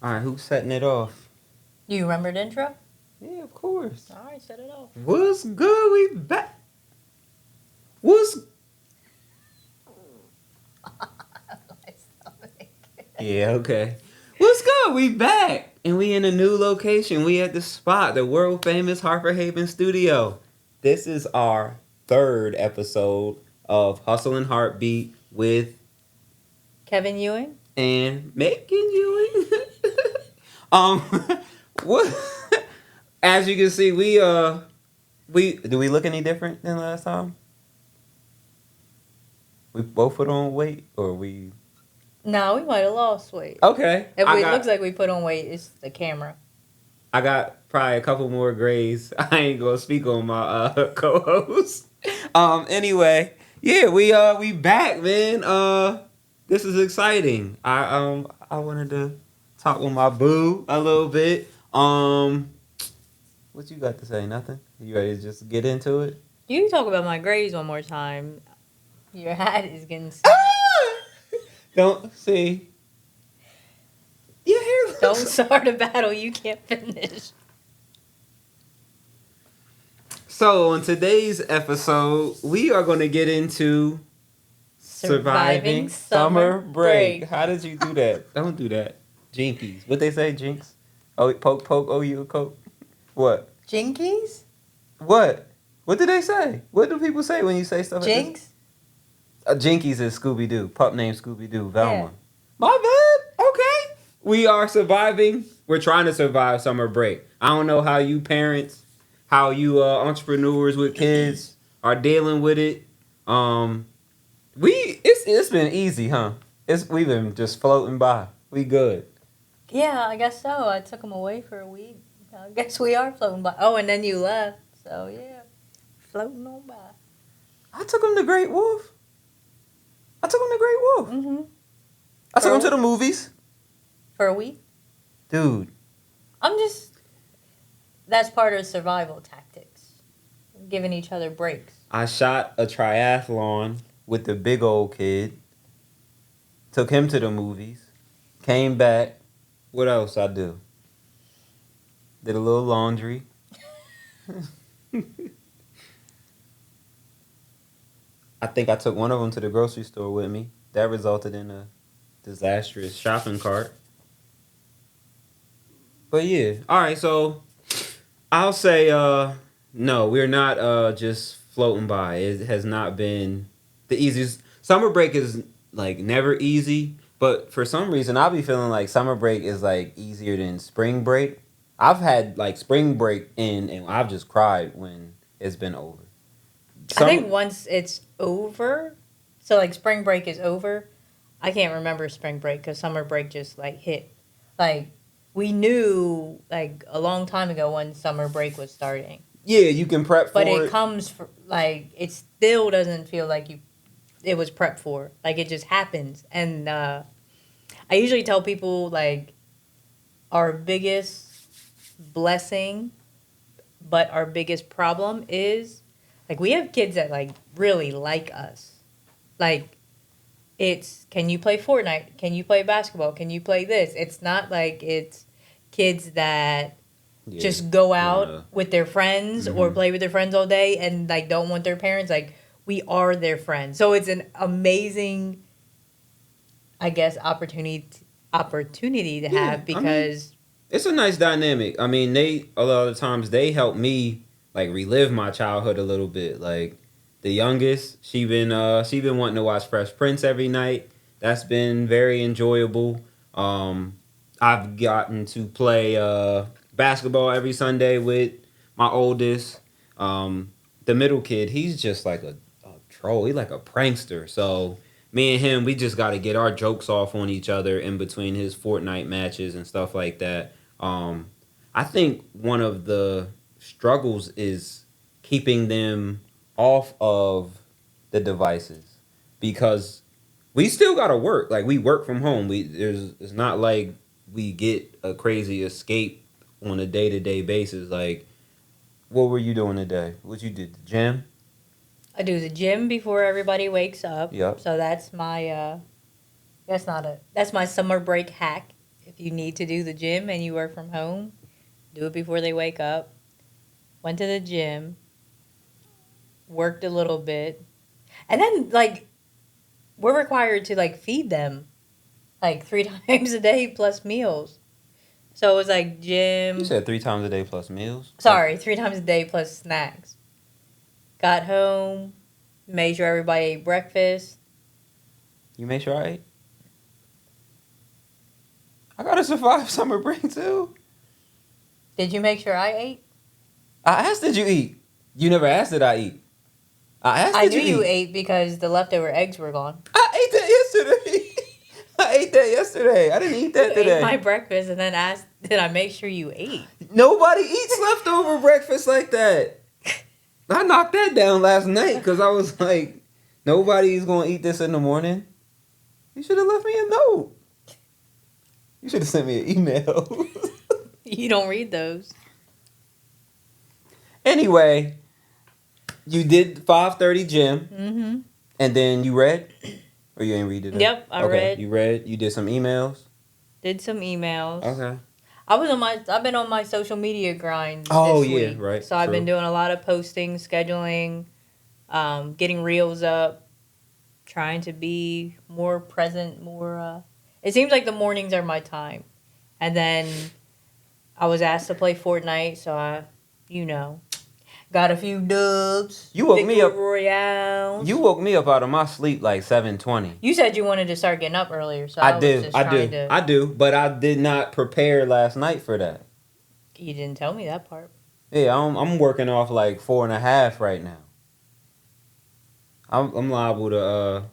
All right, who's setting it off? You remember the intro? Yeah, of course. All right, set it off. What's good? We back. What's yeah, okay. What's good? We back, and we in a new location. We at the spot, the world famous Harper Haven Studio. This is our third episode of Hustle and Heartbeat with Kevin Ewing? and Megan Ewing. um, what? As you can see, we do we look any different than last time? We both put on weight, or we? No, we might have lost weight. Okay, If it looks like we put on weight, it's the camera. I got probably a couple more grades. I ain't gonna speak on my co-host. Anyway, yeah, we back, man. This is exciting. I wanted to talk with my boo a little bit. What you got to say? Nothing. You ready to just get into it? You can talk about my grades one more time. Your hat is getting Don't see. Your hair looks. Don't start a battle you can't finish. So on today's episode, we are going to get into surviving summer break. How did you do that? Don't do that. Jinkies. What they say, jinx? Oh, poke, poke, oh, you a coke. What? Jinkies? What? What did they say? What do people say when you say stuff like Jinx? this? Jinkies is Scooby-Doo. Pup named Scooby-Doo. Velma. Yeah. My bad. Okay. We are surviving. We're trying to survive summer break. I don't know how you parents, how you entrepreneurs with kids are dealing with it. It's been easy, huh? We've been just floating by. We good. Yeah, I guess so. I took them away for a week. I guess we are floating by. Oh, and then you left. So, yeah. Floating on by. I took him to Great Wolf. Mm-hmm. I took him to the movies. For a week? Dude. That's part of survival tactics. Giving each other breaks. I shot a triathlon with the big old kid. Took him to the movies. Came back. What else I do? Did a little laundry. I think I took one of them to the grocery store with me. That resulted in a disastrous shopping cart. But yeah. All right, so I'll say no, we're not just floating by. It has not been the easiest. Summer break is like never easy, but for some reason I'll be feeling like summer break is like easier than spring break. I've had like spring break and I've just cried when it's been over. I think once it's over, so like spring break is over, I can't remember spring break because summer break just like hit. Like we knew like a long time ago when summer break was starting. Yeah, you can prep for but it. It comes for, like it still doesn't feel like it was prepped for. Like it just happens. And I usually tell people like our biggest blessing but our biggest problem is like we have kids that like really like us. Like it's can you play Fortnite? Can you play basketball? Can you play this? It's not like it's kids that just go out with their friends or play with their friends all day and like don't want their parents. Like we are their friends. So it's an amazing, I guess, opportunity to have because it's a nice dynamic. I mean, a lot of times they help me like relive my childhood a little bit. Like the youngest, she been wanting to watch Fresh Prince every night. That's been very enjoyable. I've gotten to play basketball every Sunday with my oldest. The middle kid, he's just like a troll. He's like a prankster. So me and him, we just got to get our jokes off on each other in between his Fortnite matches and stuff like that. I think one of the struggles is keeping them off of the devices because we still gotta work. Like we work from home. It's not like we get a crazy escape on a day-to-day basis. Like, what were you doing today? What you did? The gym? I do the gym before everybody wakes up. Yep. So that's my that's my summer break hack. If if you need to do the gym and you work from home, do it before they wake up. Went to the gym, worked a little bit, and then like we're required to like feed them like 3 times a day plus meals. So it was like You gym. said 3 times a day plus meals. Sorry, 3 times a day plus snacks. Got home, made sure everybody ate breakfast. You make sure I ate. I gotta survive summer break too. Did you make sure I ate? I asked, did you eat? You never asked, did I eat? I asked, I did knew you you eat? ate because the leftover eggs were gone. I ate that yesterday. I ate that yesterday. I didn't eat that You today. ate my breakfast and then asked, did I make sure you ate? Nobody eats leftover breakfast like that. I knocked that down last night because I was like, nobody's gonna eat this in the morning. You should have left me a note. You should have sent me an email. You don't read those. Anyway, you did 5:30 gym, Mm-hmm. and then you read, or you ain't read it? Yep, I read. You read. You did some emails. Did some emails. Okay. I've been on my social media grind Oh, this yeah, week. right, So I've been true. doing a lot of posting, scheduling, getting reels up, trying to be more present, more it seems like the mornings are my time. And then I was asked to play Fortnite, so got a few dubs. You woke me up. Royales. You woke me up out of my sleep like 7:20. You said you wanted to start getting up earlier, so I was do, just I trying do, to. I do, but I did not prepare last night for that. You didn't tell me that part. Yeah, I'm working off like 4.5 right now. I'm liable to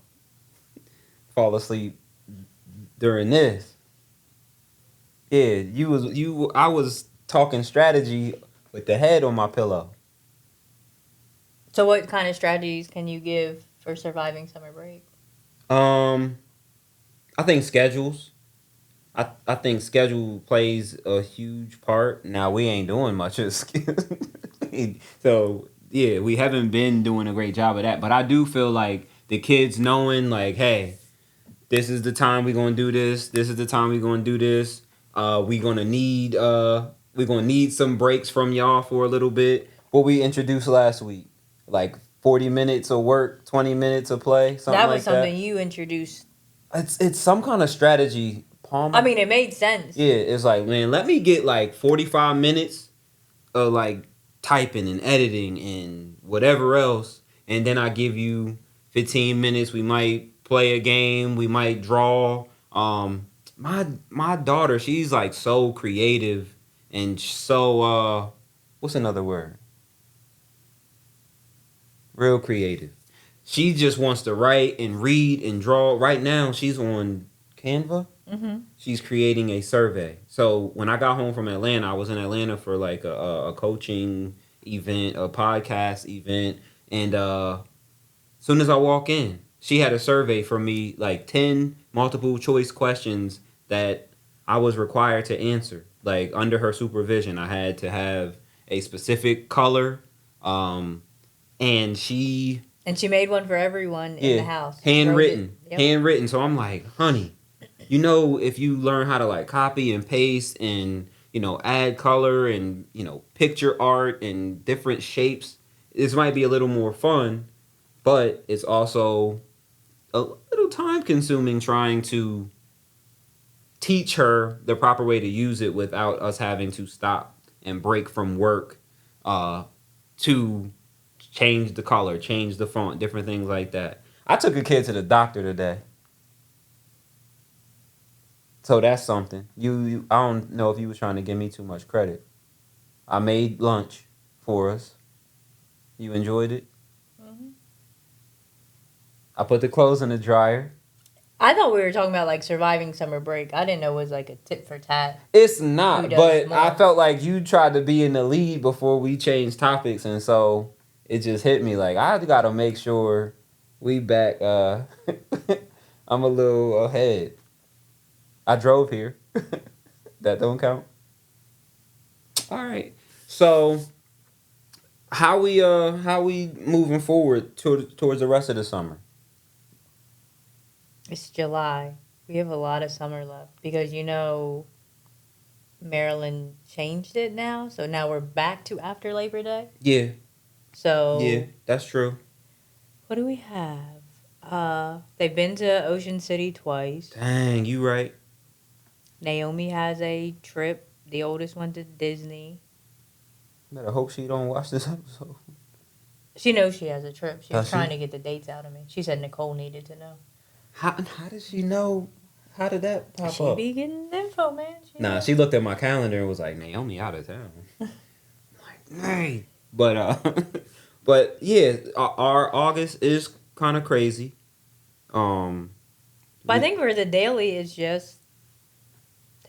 fall asleep during this. Yeah, I was talking strategy with the head on my pillow. So what kind of strategies can you give for surviving summer break? Um, I think schedules. I think schedule plays a huge part. Now we ain't doing much of so yeah, we haven't been doing a great job of that. But I do feel like the kids knowing like, hey, this is the time we're gonna do this. This is the time we're gonna do this. We're gonna need some breaks from y'all for a little bit. What we introduced last week, like 40 minutes of work, 20 minutes of play, something That was like that. something you introduced. It's some kind of strategy, Palmer. I mean, it made sense. Yeah, it's like, man, let me get like 45 minutes of like typing and editing and whatever else, and then I give you 15 minutes. We might play a game. We might draw. My daughter, she's like so creative and so what's another word? Real creative. She just wants to write and read and draw. Right now, she's on Canva. Mm-hmm. She's creating a survey. So when I got home from Atlanta, I was in Atlanta for like a coaching event, a podcast event, and soon as I walk in, she had a survey for me, like 10 multiple choice questions that I was required to answer. Like under her supervision, I had to have a specific color, and she And she made one for everyone in the house. handwritten, Yep. handwritten. So I'm like, honey, if you learn how to like copy and paste and add color and picture art and different shapes, this might be a little more fun, but it's also a little time consuming trying to teach her the proper way to use it without us having to stop and break from work to change the color, change the font, different things like that. I took a kid to the doctor today. So that's something. I don't know if you was trying to give me too much credit. I made lunch for us. You enjoyed it? Mm-hmm. I put the clothes in the dryer. I thought we were talking about like surviving summer break. I didn't know it was like a tit for tat. It's Who not, does but more? I felt like you tried to be in the lead before we changed topics, and so it just hit me like I gotta make sure we back. I'm a little ahead. I drove here. That don't count. All right. So how we moving forward towards the rest of the summer? It's July. We have a lot of summer left because Maryland changed it now, so now we're back to after Labor Day. Yeah, So that's true. what do we have? They've been to Ocean City twice. Dang, you right. Naomi has a trip. The oldest one to Disney. Better hope she don't watch this episode. She knows she has a trip. She was Does trying she? to get the dates out of me. She said Nicole needed to know. How did she know? How did that pop She up? be getting info, man. Nah, she looked at my calendar and was like, Naomi out of town. I'm like, dang. But but yeah, our August is kind of crazy. But I think for the daily is just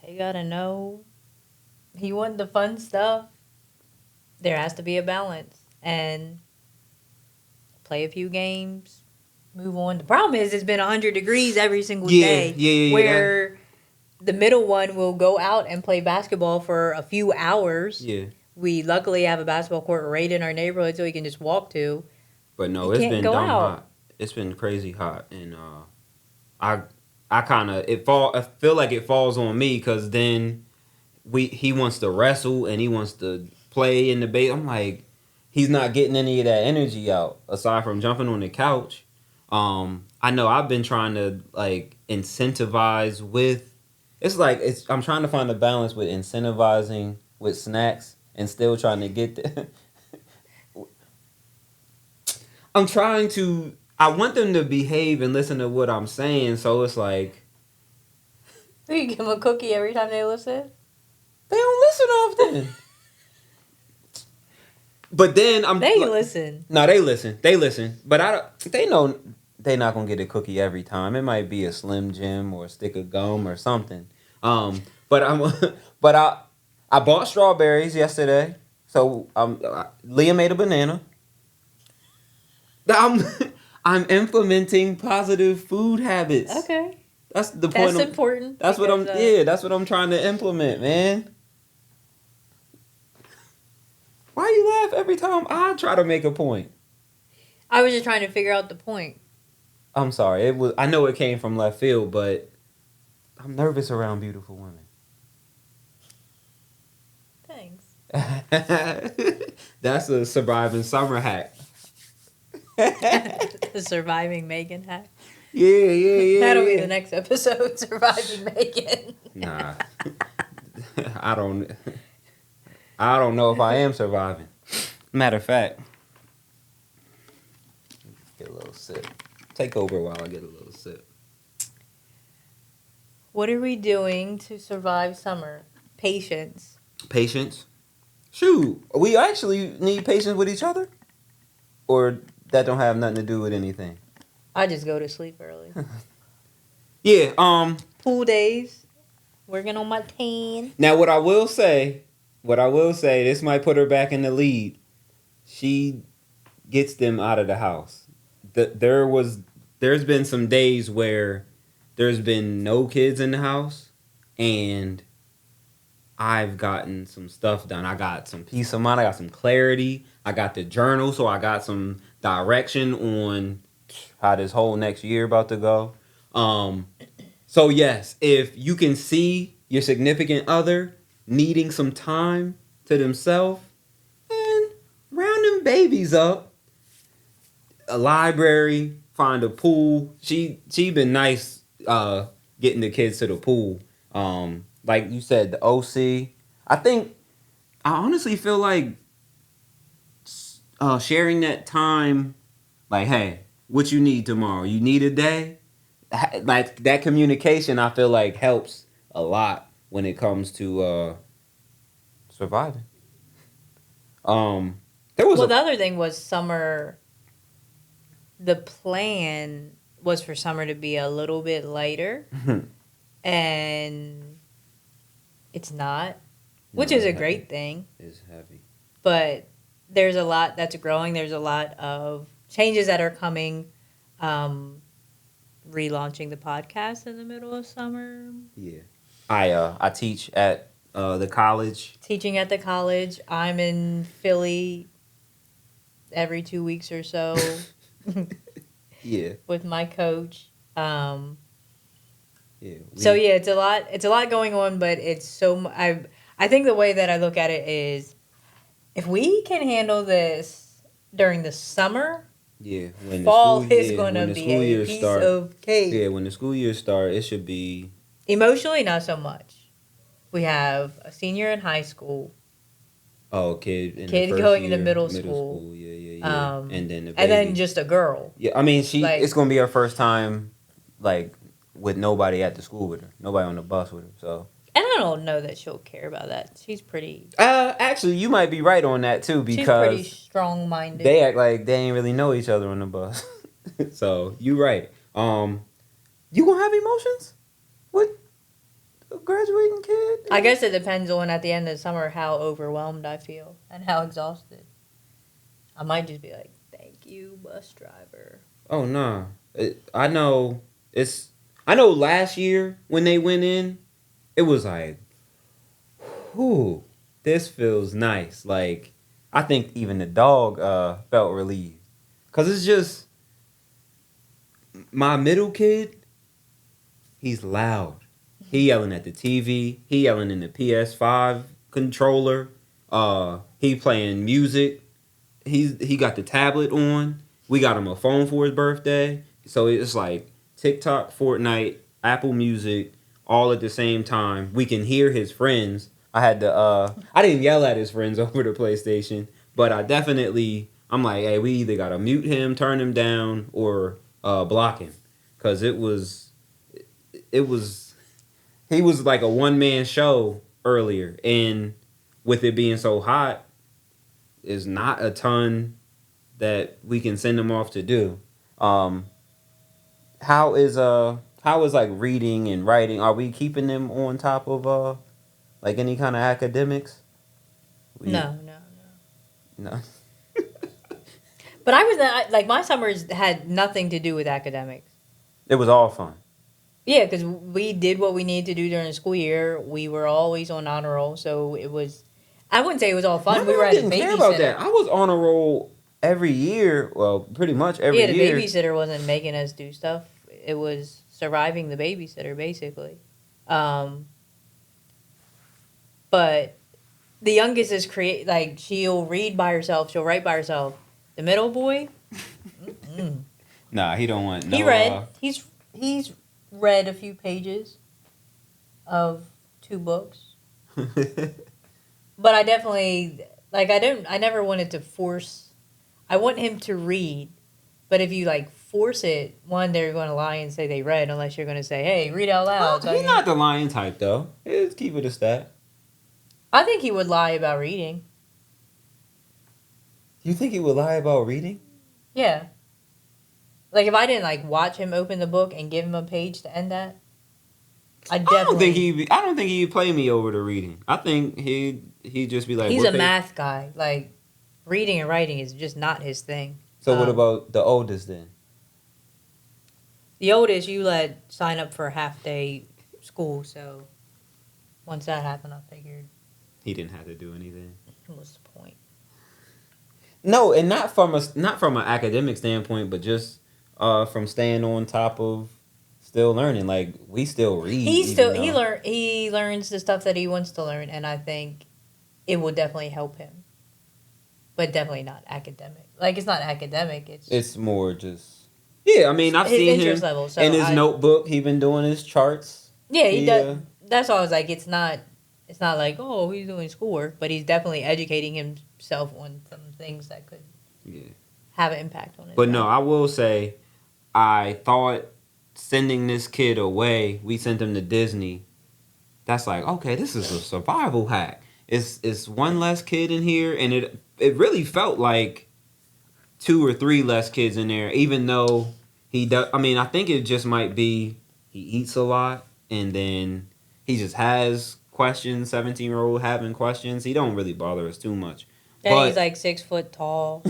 they gotta know he want the fun stuff. There has to be a balance and play a few games, move on. The problem is it's been 100 degrees every single day. Yeah. Where the middle one will go out and play basketball for a few hours. Yeah. We luckily have a basketball court right in our neighborhood so we can just walk to. But no, You it's can't been go dumb out. hot. It's been crazy hot, and I kind of I feel like it falls on me because then he wants to wrestle and he wants to play in the base. I'm like, he's not getting any of that energy out aside from jumping on the couch. I know I've been trying to like incentivize with. I'm trying to find a balance with incentivizing with snacks and still trying to get the. I'm trying to. I want them to behave and listen to what I'm saying. So it's like You give them a cookie every time they listen. they don't listen often. But then They listen. No, they listen. They listen. But they know they not gonna get a cookie every time. It might be a Slim Jim or a stick of gum or something. But but I bought strawberries yesterday. So Leah made a banana. I'm I'm implementing positive food habits. Okay. That's the point. That's important. That's what I'm. That's what I'm trying to implement, man. Why you laugh every time I try to make a point? I was just trying to figure out the point. I'm sorry. It was. I know it came from left field, but I'm nervous around beautiful women. Thanks. That's a surviving summer hack. The surviving Megan hack. Yeah. That'll be the next episode. Surviving Megan. Nah, I don't. I don't know if I am surviving. Matter of fact, get a little sip. Take over while I get a little sip. What are we doing to survive summer? Patience. Patience. Shoot, we actually need patience with each other, or that don't have nothing to do with anything. I just go to sleep early. Yeah. Pool days. Working on my tan. Now, what I will say, this might put her back in the lead. She gets them out of the house. There's been some days where there's been no kids in the house, and I've gotten some stuff done. I got some peace of mind. I got some clarity. I got the journal, so I got some direction on how this whole next year about to go. So yes, if you can see your significant other needing some time to themselves, and round them babies up. A library, find a pool. She been nice getting the kids to the pool. Like you said, the OC. I honestly feel like sharing that time, like, hey, what you need tomorrow? You need a day? Like that communication, I feel like helps a lot when it comes to surviving. The other thing was summer. The plan was for summer to be a little bit lighter, and it's not, which is a great thing. It's heavy. But there's a lot that's growing. There's a lot of changes that are coming. Relaunching the podcast in the middle of summer. Yeah. I teach at the college. Teaching at the college. I'm in Philly every 2 weeks or so. Yeah. With my coach. Yeah. So yeah, it's a lot going on, but it's so I I think the way that I look at it is, if we can handle this during the summer, Yeah, fall is gonna when the be school a year piece start, of cake. yeah, when the school year start, it should be. Emotionally, not so much. We have a senior in high school, Oh, kid in the kid first going into year, middle middle school, school, yeah, and then the and then baby. just a girl. Yeah, I mean, it's Like, gonna be her first time, like, with nobody at the school with her, nobody on the bus with her. So, and I don't know that she'll care about that. actually, you might be right on that too She's pretty because strong minded. they act like they ain't really know each other on the bus. So you right. You gonna have emotions with a graduating kid? I guess it depends on at the end of the summer how overwhelmed I feel and how exhausted. I might just be like, "Thank you, bus driver." Oh nah. I know it's. I know last year when they went in, it was like, whew, this feels nice. Like, I think even the dog felt relieved. Cause it's just my middle kid, he's loud. He yelling at the TV, he yelling in the PS5 controller, he playing music. He got the tablet on. We got him a phone for his birthday. So it's like TikTok, Fortnite, Apple Music, all at the same time. We can hear his friends. I didn't yell at his friends over the PlayStation, but I'm like, hey, we either gotta mute him, turn him down, or block him. Cause it was he was like a one man show earlier, and with it being so hot, is not a ton that we can send them off to do. Um, how is like reading and writing? Are we keeping them on top of like any kind of academics? We No, no. no. But I was not, like, my summers had nothing to do with academics. It was all fun. Yeah, because we did what we needed to do during the school year. We were always on honor roll, so it was. I wouldn't say it was all My fun. We were mom at a didn't care about that. babysitter. I was on a roll every year. Well, pretty much every Yeah, the year. babysitter wasn't making us do stuff. It was surviving the babysitter, basically. Um, but the youngest is like, she'll read by herself. She'll write by herself. The middle boy, mm-mm. Nah, he don't want no. He read. He's read a few pages of 2 books. But I definitely, like, I never wanted to force. I want him to read, but if you like force it, one, they're going to lie and say they read, unless you're going to say, "Hey, read out loud." So He's not the lion type though. Let's keep it a stat. I think he would lie about reading. You think he would lie about reading? Yeah, like if I didn't like watch him open the book and give him a page to end at, I definitely. I don't think he'd play me over the reading. I think he'd just be like. He's what a page? math guy. Like, reading and writing is just not his thing. So what about the oldest then? The oldest you let sign up for a half day school, so once that happened, I figured, He didn't have to do anything. what's the point? No, and not from an academic standpoint, but just from staying on top of still learning. Like we still read. He learns the stuff that he wants to learn, and I think it will definitely help him. But definitely not academic. Like, it's not academic. It's more just. Yeah, I mean, I've his seen interest him level. So in his notebook. He been doing his charts. Yeah, he does. That's why I was like, it's not like, oh, he's doing schoolwork, but he's definitely educating himself on some things that could have an impact on it. But no, I will say, I thought sending this kid away, we sent him to Disney. That's like, okay, this is a survival hack. It's one less kid in here, and it really felt like 2 or 3 less kids in there, even though he does. I mean, I think it just might be he eats a lot, and then he just has questions. 17-year-old having questions. He don't really bother us too much. And he's like 6 foot tall.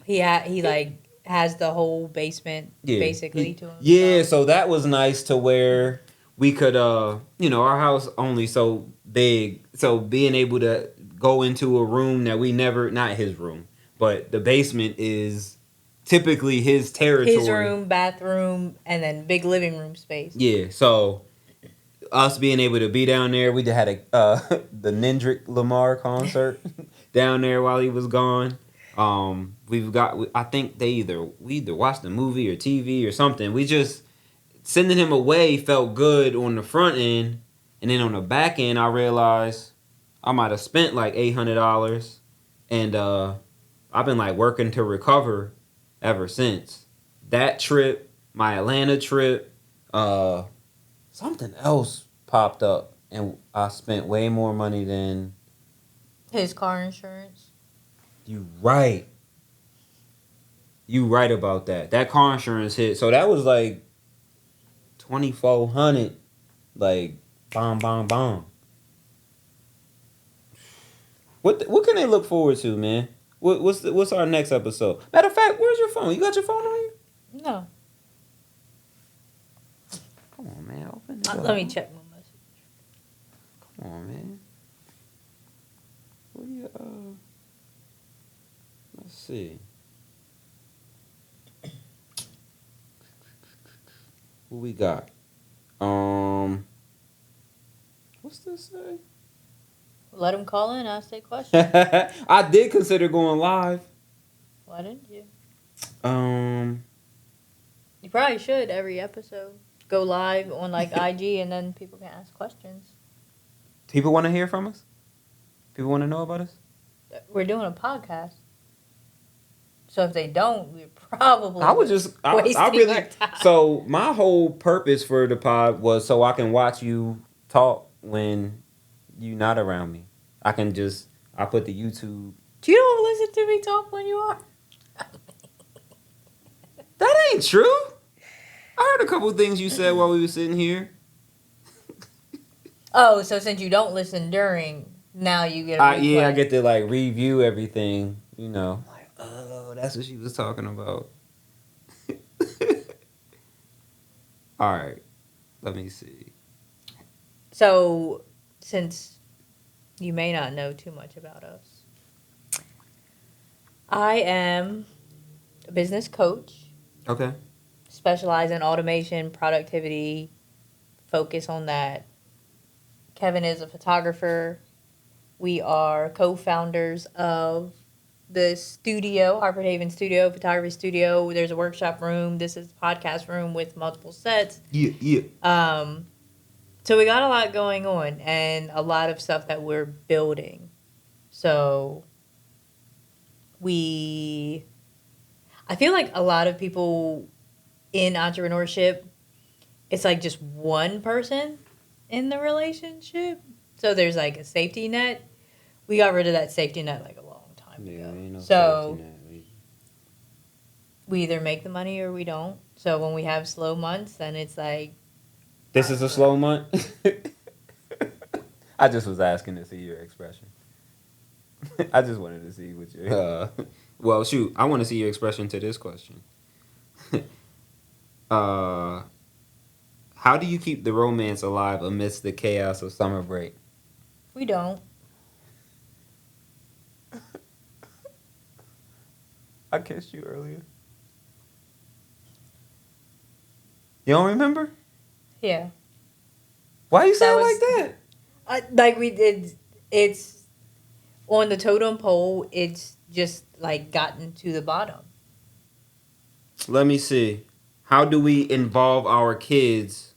he like has the whole basement basically to him. Yeah, so that was nice to where we could our house only so big, so being able to go into a room that we never, not his room, but the basement is typically his territory. His room, bathroom, and then big living room space. Yeah, so us being able to be down there. We had the Kendrick Lamar concert down there while he was gone. I think we either watched the movie or TV or something. We just sending him away felt good on the front end, and then on the back end, I realized I might have spent like $800, and I've been like working to recover ever since that trip. My Atlanta trip, something else popped up, and I spent way more money than His car insurance. you. Right, you right about that. That car insurance hit, so that was like 2,400. Like, bomb, bomb, bomb. What can they look forward to, man? What's our next episode? Matter of fact, where's your phone? You got your phone on you? No. Come on, man. Open it up. Let me check my message. Come on, man. What do you let's see. What we got? What's this say? Let him call in, ask their question. I did consider going live. Why didn't you? You probably should every episode go live on like IG, and then people can ask questions. People want to hear from us? People want to know about us? We're doing a podcast. So if they don't, we're probably wasting our time. So my whole purpose for the pod was so I can watch you talk when you not around me. I put the YouTube. You don't listen to me talk when you are. That ain't true. I heard a couple things you said while we were sitting here. Oh, so since you don't listen during, now you get a replay. Yeah, I get to like review everything, you know. Like, oh, that's what she was talking about. All right. Let me see. So, since you may not know too much about us, I am a business coach. Okay. Specialize in automation, productivity, focus on that. Kevin is a photographer. We are co-founders of the studio, Harvard Haven Studio, photography studio. There's a workshop room. This is a podcast room with multiple sets. Yeah. So we got a lot going on and a lot of stuff that we're building. So I feel like a lot of people in entrepreneurship, it's like just one person in the relationship. So there's like a safety net. We got rid of that safety net like a long time ago. Ain't no so safety net. we either make the money or we don't. So when we have slow months, then it's like... This is a slow month? I just was asking to see your expression. I just wanted to see what your... well, shoot, I want to see your expression to this question. How do you keep the romance alive amidst the chaos of summer break? We don't. I kissed you earlier. You don't remember? Yeah. Why you sound like that? Like we did. It's on the totem pole. It's just like gotten to the bottom. Let me see. How do we involve our kids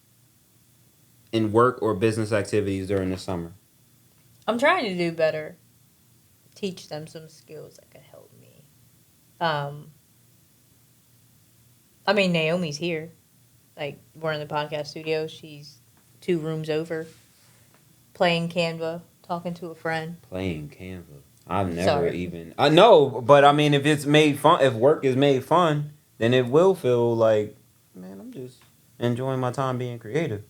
in work or business activities during the summer? I'm trying to do better. Teach them some skills that could help me. I mean, Naomi's here. Like, we're in the podcast studio. She's 2 rooms over. Playing Canva. Talking to a friend. Playing Canva. I've never even... I know, but I mean, if it's made fun... If work is made fun, then it will feel like, man, I'm just enjoying my time being creative.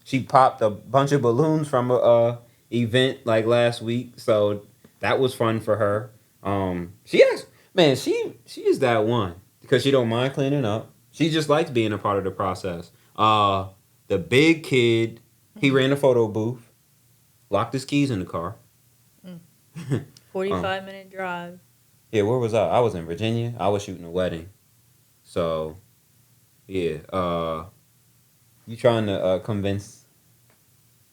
She popped a bunch of balloons from a event like last week, so that was fun for her. She is that one because she don't mind cleaning up. She just likes being a part of the process. The big kid, he ran a photo booth, locked his keys in the car. 45-minute drive. Yeah, where was I? I was in Virginia. I was shooting a wedding. So, yeah. You trying to convince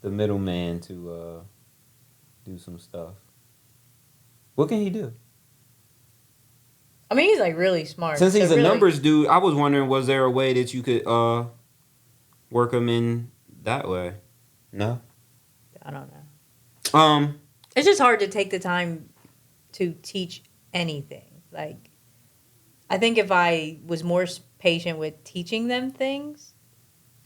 the middleman to do some stuff. What can he do? I mean, he's like really smart. Since So he's a really, numbers dude, I was wondering, was there a way that you could work him in that way? No. I don't know. Um. It's just hard to take the time to teach anything. Like, I think if I was more patient with teaching them things,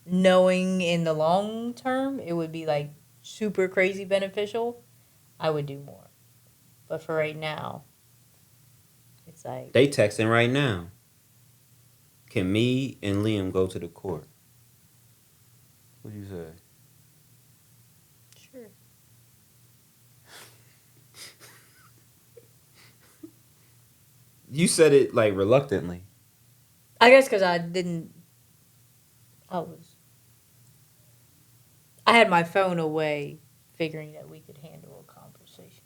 knowing in the long term it would be like super crazy beneficial, I would do more. But for right now, it's like They texting right now. Can me and Liam go to the court? What do you say? sure. You said it like reluctantly. I guess because I didn't. I had my phone away, figuring that we could handle a conversation.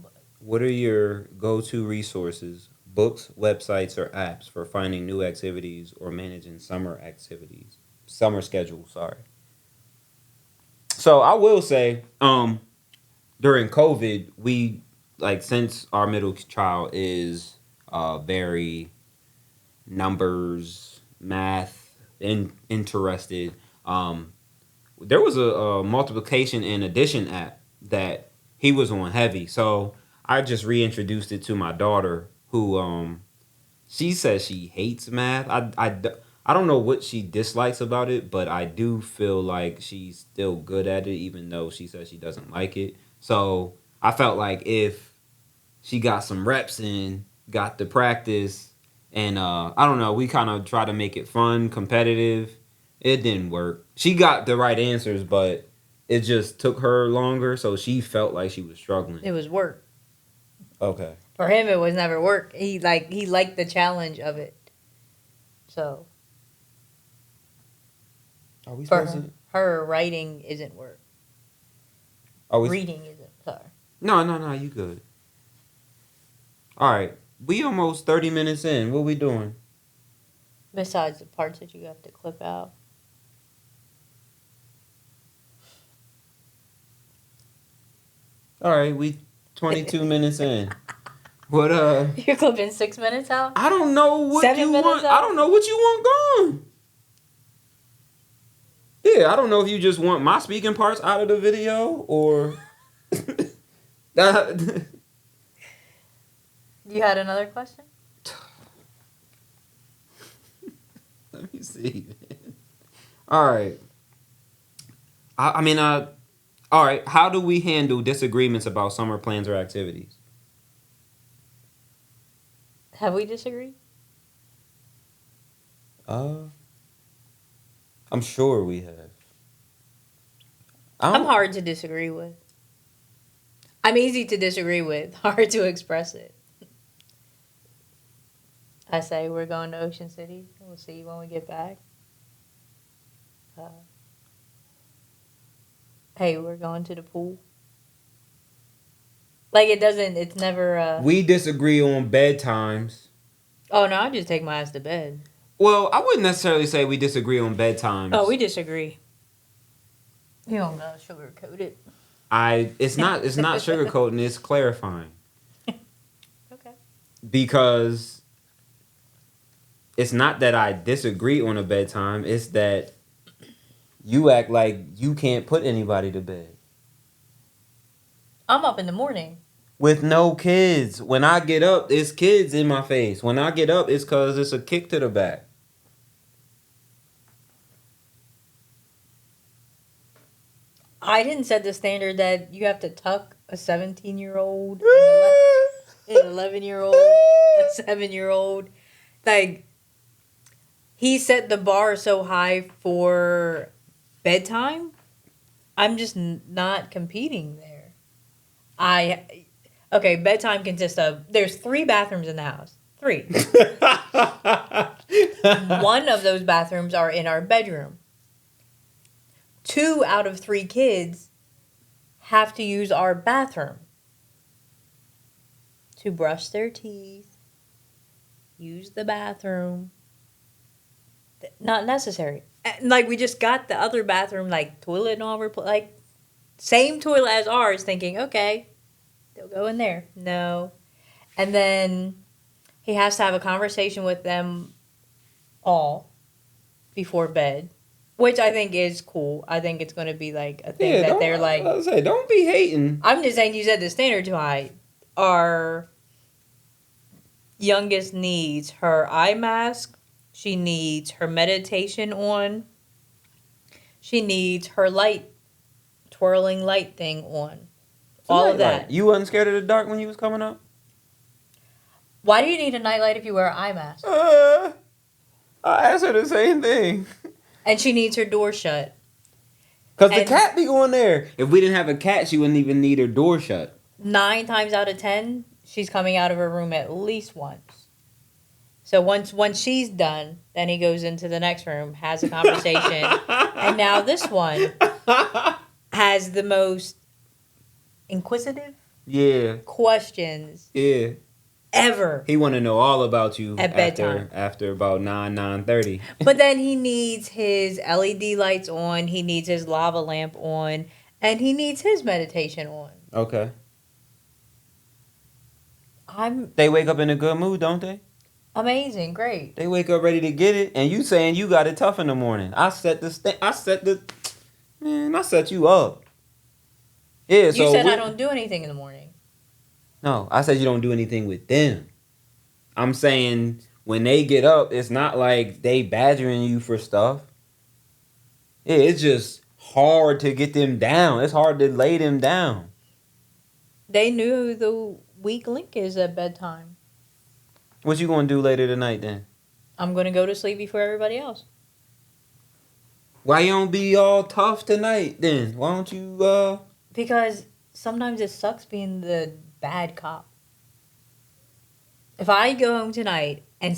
But What are your go-to resources, books, websites, or apps for finding new activities or managing summer activities? Summer schedule, sorry. So I will say, during COVID, we like since our middle child is very numbers, math, interested. There was a multiplication and addition app that he was on heavy. So I just reintroduced it to my daughter, who she says she hates math. I don't know what she dislikes about it, but I do feel like she's still good at it, even though she says she doesn't like it. So I felt like if she got some reps in, got the practice, and I don't know, we kind of try to make it fun, competitive. It didn't work. She got the right answers, but it just took her longer, so she felt like she was struggling. it was work. Okay. For him, it was never work. He liked the challenge of it. So Are we for supposed to? her, writing isn't work. Are we? Reading isn't. Sorry. No. You good? All right. We almost 30 minutes in. What we doing? Besides the parts that you have to clip out. All right. We 22 minutes in. What You're clipping 6 minutes out? I don't know what 7 you minutes want. out? I don't know what you want gone. Yeah, I don't know if you just want my speaking parts out of the video or that. You had another question? Let me see. All right. I mean, all right. How do we handle disagreements about summer plans or activities? Have we disagreed? Uh, I'm sure we have. I'm hard to disagree with. I'm easy to disagree with, hard to express it. I say we're going to Ocean City. We'll see when we get back. Hey, we're going to the pool. Like, it's never. We disagree on bedtimes. Oh, no, I just take my ass to bed. Well, I wouldn't necessarily say we disagree on bedtimes. Oh, we disagree. You don't gotta sugarcoat it. It's not sugarcoating, it's clarifying. Okay. Because it's not that I disagree on a bedtime, it's that you act like you can't put anybody to bed. I'm up in the morning. With no kids. When I get up, it's kids in my face. When I get up, it's because it's a kick to the back. I didn't set the standard that you have to tuck a 17-year-old, an 11-year-old, a 7-year-old. Like, he set the bar so high for bedtime. I'm just not competing there. Okay, bedtime consists of, there's 3 bathrooms in the house. 3. One of those bathrooms are in our bedroom. 2 out of 3 kids have to use our bathroom to brush their teeth, use the bathroom. Not necessary. And, like, we just got the other bathroom, like, toilet and all, like, same toilet as ours, thinking, okay, they'll go in there. No. And then he has to have a conversation with them all before bed, which I think is cool. I think it's going to be, like, a thing Yeah, that don't. they're like, I say, don't be hating. I'm just saying you set the standard too high. Our youngest needs her eye mask. She needs her meditation on. She needs her light, twirling light thing on. It's a All of nightlight. that. You wasn't scared of the dark when you was coming up? Why do you need a nightlight if you wear an eye mask? I asked her the same thing. And she needs her door shut. Because the cat be going there. If we didn't have a cat, she wouldn't even need her door shut. 9 times out of 10, she's coming out of her room at least once. So once she's done, then he goes into the next room, has a conversation, and now this one has the most inquisitive questions ever. He want to know all about you at bedtime after about 9:30. But then he needs his LED lights on, he needs his lava lamp on, and he needs his meditation on. Okay. They wake up in a good mood, don't they? Amazing, great. They wake up ready to get it, and you saying you got it tough in the morning. I set you up. Yeah, you said I don't do anything in the morning. No, I said you don't do anything with them. I'm saying when they get up, it's not like they badgering you for stuff. Yeah, it's just hard to get them down. It's hard to lay them down. They knew who the weak link is at bedtime. What you gonna do later tonight then? I'm gonna go to sleep before everybody else. Why you don't be all tough tonight then? Why don't you Because sometimes it sucks being the bad cop. If I go home tonight and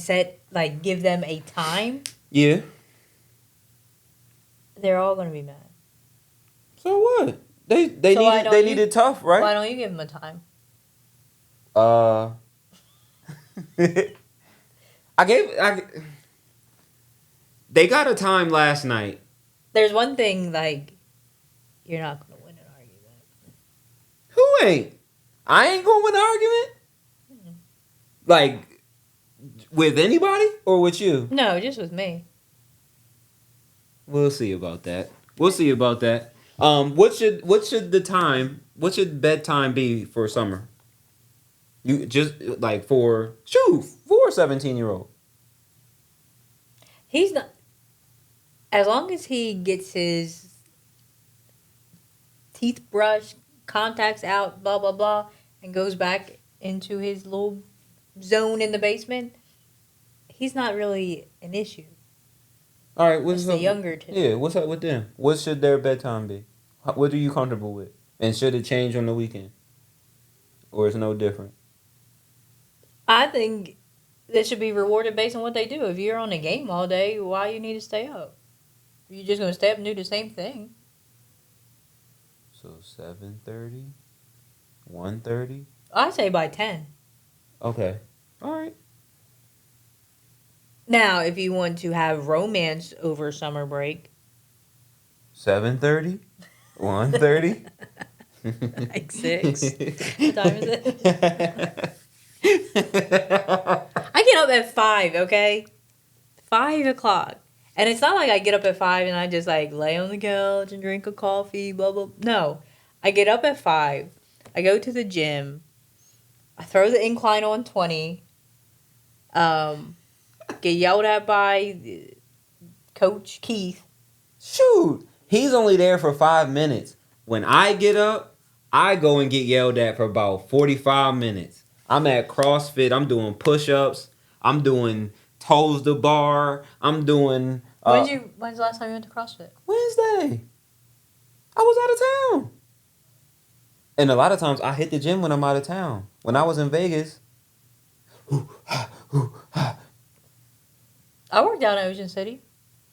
give them a time, yeah, they're all gonna be mad. So what? They need it tough, right? Why don't you give them a time? They got a time last night. There's one thing, you're not gonna win an argument. Who ain't? I ain't gonna win an argument? Like, with anybody or with you? No, just with me. We'll see about that. What should bedtime be for summer? You just for a 17-year-old. He's not. As long as he gets his teeth brushed, contacts out, blah blah blah, and goes back into his little zone in the basement, he's not really an issue. All right, what's the younger two? Yeah, what's up with them? What should their bedtime be? What are you comfortable with? And should it change on the weekend? Or it's no different? I think they should be rewarded based on what they do. If you're on a game all day, why you need to stay up? You're just going to stay up and do the same thing. So 7:30? 1:30? I say by 10. Okay. All right. Now, if you want to have romance over summer break. 7:30? 1:30? Like 6. What time is it? I get up at 5, okay? 5 o'clock. And it's not like I get up at 5 and I just lay on the couch and drink a coffee, blah, blah. No. I get up at 5. I go to the gym. I throw the incline on 20. Get yelled at by Coach Keith. Shoot. He's only there for 5 minutes. When I get up, I go and get yelled at for about 45 minutes. I'm at CrossFit. I'm doing push-ups. I'm doing toes to bar. I'm doing... When's the last time you went to CrossFit? Wednesday. I was out of town. And a lot of times I hit the gym when I'm out of town. When I was in Vegas... I worked down in Ocean City.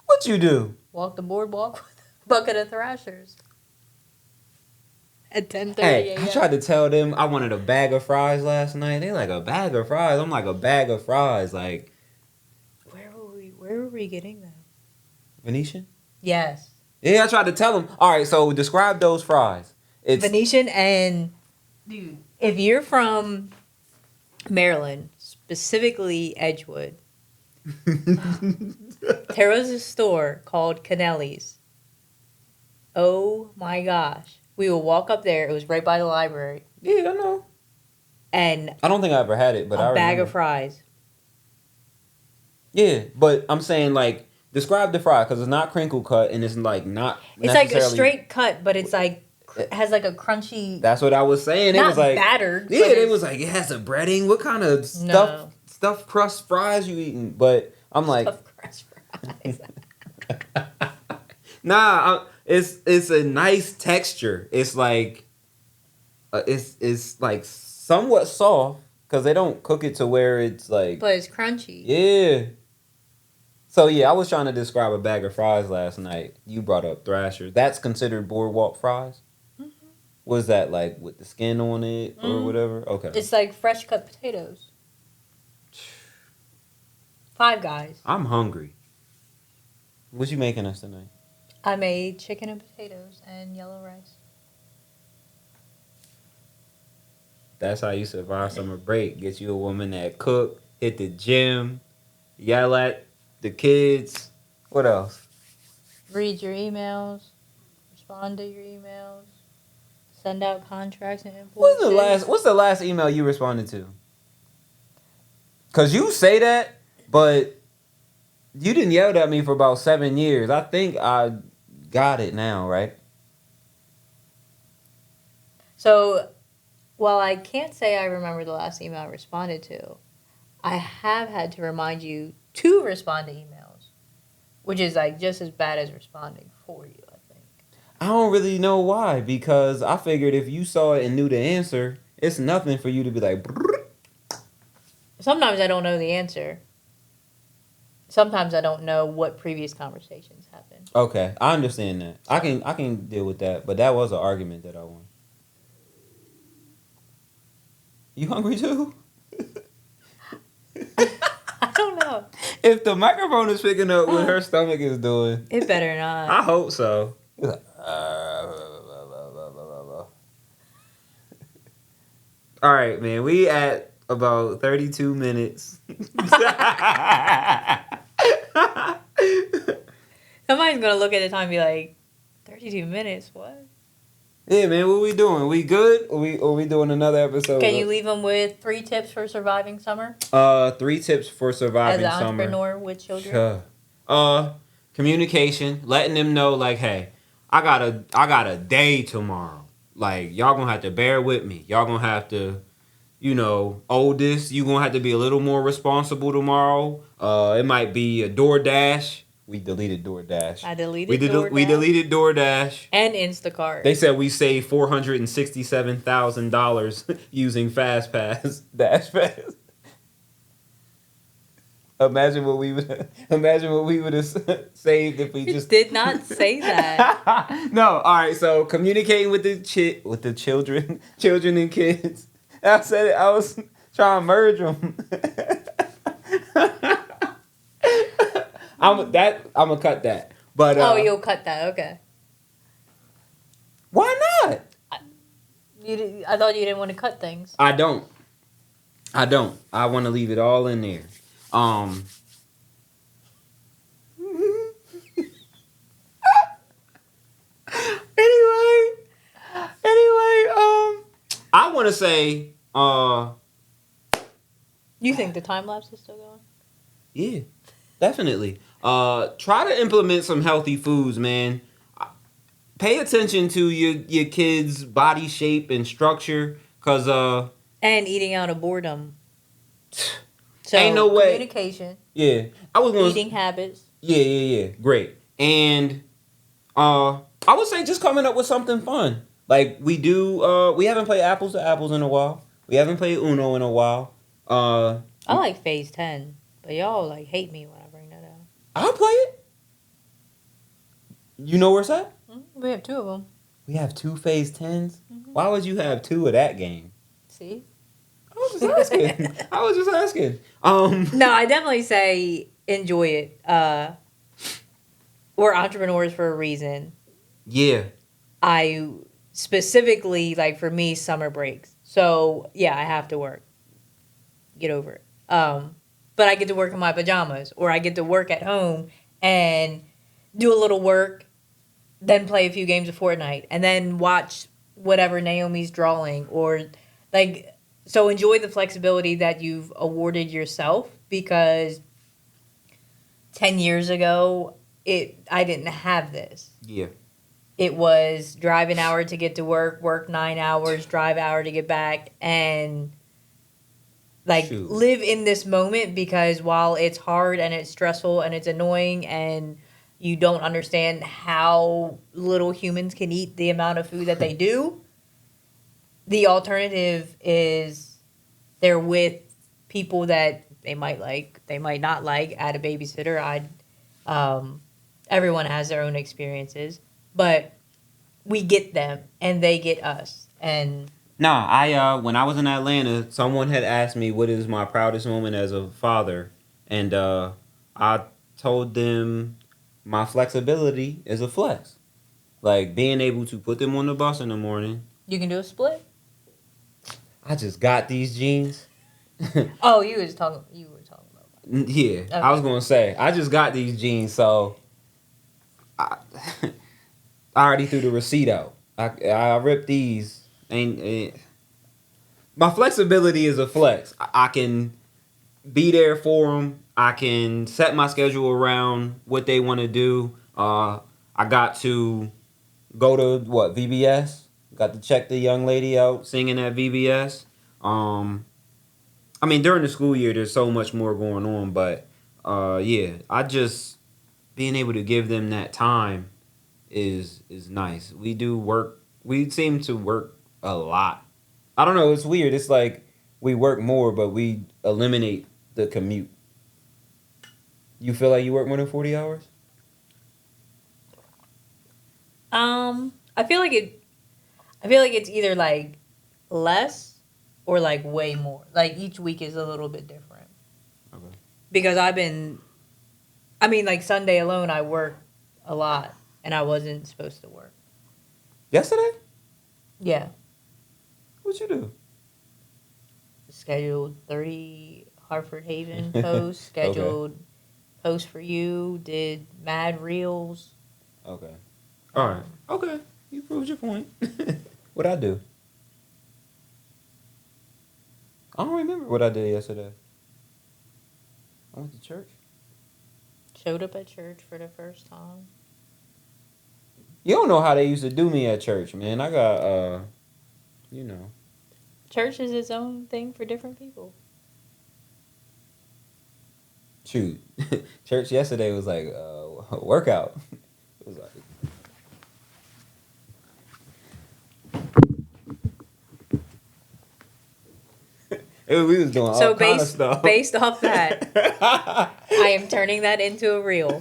What you do? Walk the boardwalk with a bucket of Thrashers. At 10:30 a.m. I tried to tell them I wanted a bag of fries last night. They like, a bag of fries? I'm like, a bag of fries. Like, Where were we getting them? Venetian? Yes. Yeah, I tried to tell him. All right, so describe those fries. It's Venetian and dude, if you're from Maryland, specifically Edgewood, there was a store called Canelli's. Oh my gosh. We would walk up there, it was right by the library, Yeah, I know. and I don't think I ever had it, but I a bag remember. of fries. Yeah, but I'm saying like describe the fry because it's not crinkle cut and it's like not It's like a necessarily. straight cut, but it's like has like a crunchy. That's what I was saying. It Not was like battered. yeah, but it it's- was like it has a breading. What kind of No. stuffed crust fries you eating? But I'm like, Stuffed crust fries. nah, it's a nice texture. It's like it's like somewhat soft because they don't cook it to where it's like But it's crunchy. yeah. So yeah, I was trying to describe a bag of fries last night. You brought up Thrasher. That's considered boardwalk fries. Mhm. Was that like with the skin on it or Mhm. whatever? Okay. It's like fresh cut potatoes. Five Guys. I'm hungry. What you making us tonight? I made chicken and potatoes and yellow rice. That's how you survive summer break. Get you a woman that cook, hit the gym, yell at the kids. What else? Read your emails. Respond to your emails. Send out contracts and invoices. What's the last email you responded to? Cause you say that, but you didn't yell at me for about 7 years. I think I got it now, right? So, while I can't say I remember the last email I responded to, I have had to remind you to respond to emails, which is like just as bad as responding for you, I think. I don't really know why, because I figured if you saw it and knew the answer, it's nothing for you to be like. Brrr. Sometimes I don't know the answer. Sometimes I don't know what previous conversations happened. Okay, I understand that. I can deal with that, but that was an argument that I won. You hungry too? I don't know. If the microphone is picking up what her stomach is doing, It better not. I hope so. It's like, all right, man. We at about 32 minutes. Somebody's going to look at the time and be like, 32 minutes? What? Yeah, man. What we doing? We good? Or we doing another episode? Can you leave them with 3 tips for surviving summer? 3 tips for surviving As an summer. entrepreneur with children? Communication, letting them know like, hey, I got a day tomorrow. Like, y'all gonna have to bear with me. Y'all gonna have to, oldest, you gonna have to be a little more responsible tomorrow. It might be a DoorDash. We deleted DoorDash. I deleted DoorDash. We deleted DoorDash. And Instacart. They said we saved $467,000 using FastPass, Dash Pass. Imagine what we would have saved if we just did not say that. No, all right. So communicating with the children and kids. I said it. I was trying to merge them. I'm gonna cut that. But you'll cut that. Okay. Why not? I thought you didn't want to cut things. I don't. I want to leave it all in there. Anyway, I want to say, You think the time lapse is still going? yeah, definitely. Try to implement some healthy foods, man. Pay attention to your kids' body shape and structure, cause And eating out of boredom. So ain't no way. Communication. Yeah, I was gonna Eating habits. Yeah, great. And I would say just coming up with something fun. Like we haven't played apples to apples in a while. We haven't played Uno in a while. I like phase 10, but y'all like hate me when I bring that up. I'll play it. You know where it's at? We have 2 of them. We have 2 phase 10s. Why would you have 2 of that game? See? I was just asking. No, I definitely say enjoy it. we're entrepreneurs for a reason. Yeah. I specifically, like for me, summer breaks. So yeah, I have to work. Get over it. But I get to work in my pajamas, or I get to work at home and do a little work, then play a few games of Fortnite, and then watch whatever Naomi's drawing, or like, so enjoy the flexibility that you've awarded yourself, because 10 years ago I didn't have this. Yeah. It was drive an hour to get to work 9 hours, drive an hour to get back, and like Shoot. live in this moment, because while it's hard and it's stressful and it's annoying and you don't understand how little humans can eat the amount of food that they do, the alternative is they're with people that they might like, they might not like, at a babysitter. Everyone has their own experiences, but we get them and they get us. And Nah, I when I was in Atlanta, someone had asked me what is my proudest moment as a father, and I told them my flexibility is a flex. Like being able to put them on the bus in the morning. you can do a split. I just got these jeans. Oh, you were talking about. Yeah, Okay. I was gonna say I just got these jeans, so I, I already threw the receipt out. I ripped these. Ain't my flexibility is a flex. I can be there for them. I can set my schedule around what they want to do. I got to go to VBS. Got to check the young lady out singing at VBS. I mean, during the school year, there's so much more going on, but yeah, I just being able to give them that time is nice. We do work. We seem to work a lot. I don't know. It's weird. It's like we work more, but we eliminate the commute. You feel like you work more than 40 hours? I feel like it. I feel like it's either like less or like way more. Like each week is a little bit different. Okay. Because I mean, like Sunday alone, I worked a lot, and I wasn't supposed to work. Yesterday? Yeah, What you do? scheduled 30 Hartford Haven posts. Scheduled posts for you. Did mad reels. Okay. All right. Okay. You proved your point. What I do? I don't remember what I did yesterday. I went to church. Showed up at church for the first time. You don't know how they used to do me at church, man. I got you know. Church is its own thing for different people. Shoot. Church yesterday was like a workout. It was like we was doing all kind of stuff. Based off that, I am turning that into a reel.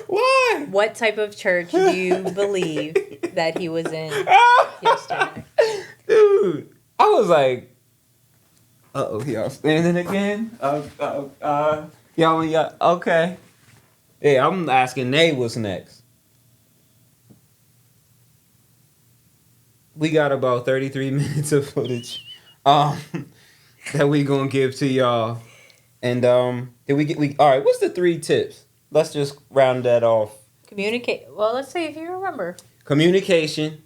Why? What type of church do you believe that he was in yesterday? Dude, I was like, y'all standing again? Y'all, okay. Yeah, I'm asking Nate what's next. We got about 33 minutes of footage that we gonna give to y'all. And did we all right, what's the 3 tips? Let's just round that off. Communicate. Well, let's see if you remember. Communication,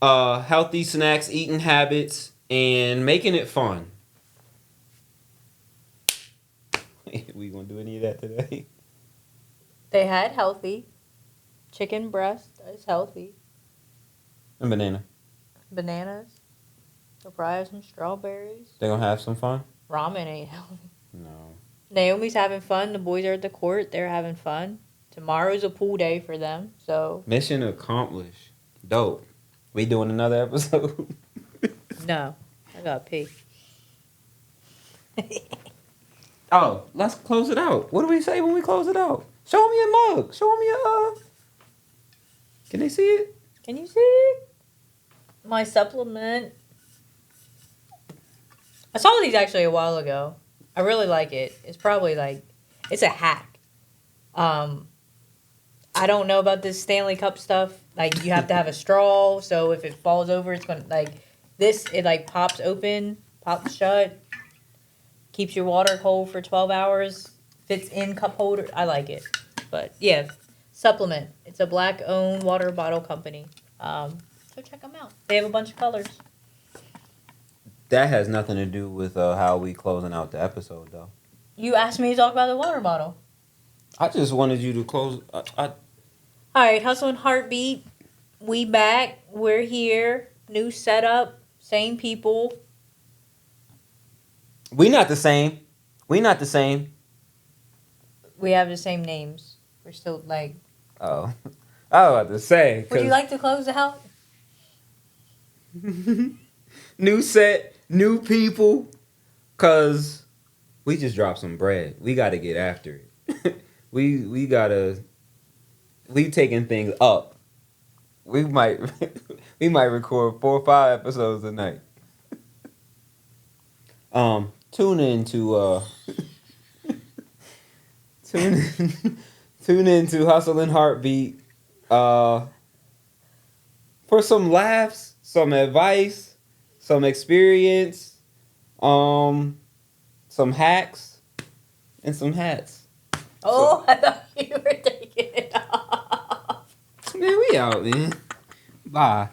healthy snacks, eating habits, and making it fun. We gonna do any of that today? They had healthy. Chicken breast is healthy. And banana. Bananas. They'll probably have some strawberries. They gonna have some fun? Ramen ain't healthy. No. Naomi's having fun. The boys are at the court. They're having fun. Tomorrow's a pool day for them. So Mission accomplished. Dope. We doing another episode? no, I got pee. Oh, let's close it out. What do we say when we close it out? Show me a mug. Show me a. Can they see it? Can you see it? My supplement. I saw these actually a while ago. I really like it. It's probably like, it's a hack. I don't know about this Stanley Cup stuff. Like, you have to have a straw, so if it falls over, it's gonna like this. It like pops open, pops shut, keeps your water cold for 12 hours. Fits in cup holder. I like it, but yeah, supplement. It's a black-owned water bottle company. So check them out. They have a bunch of colors. That has nothing to do with how we closing out the episode, though. You asked me to talk about the water bottle. I just wanted you to close. All right, Hustle and Heartbeat. We back. We're here. New setup. Same people. We not the same. We not the same. We have the same names. We're still like. Oh, I was about to say. Would you like to close out? New set, new people. Cause we just dropped some bread. We got to get after it. we gotta. We taking things up. We might record 4 or 5 episodes a night. Tune in to tune in to Hustle and Heartbeat for some laughs, some advice, some experience, some hacks, and some hats. Oh, I thought you were taking it off. Man, we out, man. Bye.